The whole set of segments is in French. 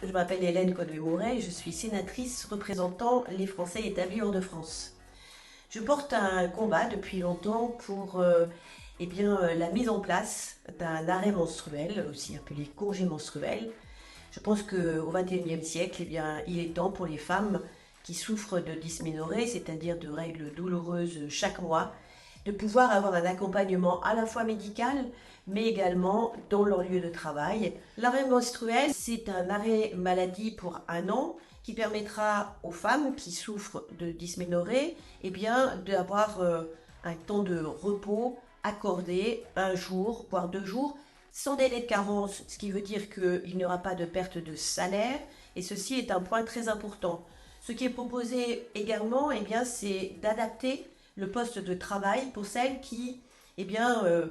Je m'appelle Hélène Conway-Mouret, je suis sénatrice représentant les Français établis hors de France. Je porte un combat depuis longtemps pour la mise en place d'un arrêt menstruel, aussi appelé congé menstruel. Je pense qu'au XXIe siècle, il est temps pour les femmes qui souffrent de dysménorrhée, c'est-à-dire de règles douloureuses chaque mois, de pouvoir avoir un accompagnement à la fois médical, mais également dans leur lieu de travail. L'arrêt menstruel, c'est un arrêt maladie pour un an qui permettra aux femmes qui souffrent de dysménorrhée d'avoir un temps de repos accordé, un jour, voire 2 jours, sans délai de carence, ce qui veut dire qu'il n'y aura pas de perte de salaire, et ceci est un point très important. Ce qui est proposé également, c'est d'adapter le poste de travail pour celles qui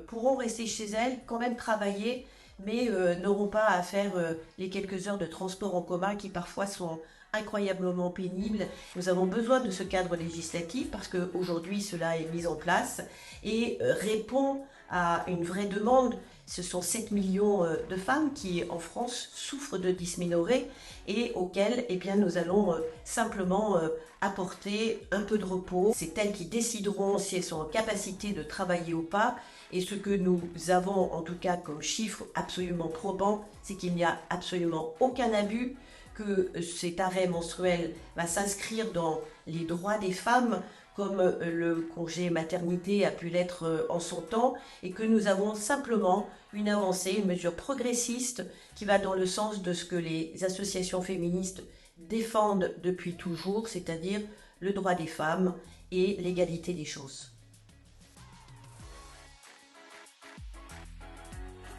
pourront rester chez elles, quand même travailler, mais n'auront pas à faire les quelques heures de transport en commun qui parfois sont incroyablement pénibles. Nous avons besoin de ce cadre législatif parce qu'aujourd'hui cela est mis en place et répond à une vraie demande. Ce sont 7 millions de femmes qui en France souffrent de dysménorrhée et auxquelles nous allons simplement apporter un peu de repos. C'est elles qui décideront si elles sont en capacité de travailler ou pas. Et ce que nous avons en tout cas comme chiffre absolument probant, c'est qu'il n'y a absolument aucun abus, que cet arrêt menstruel va s'inscrire dans les droits des femmes comme le congé maternité a pu l'être en son temps, et que nous avons simplement une avancée, une mesure progressiste qui va dans le sens de ce que les associations féministes défendent depuis toujours, c'est-à-dire le droit des femmes et l'égalité des chances.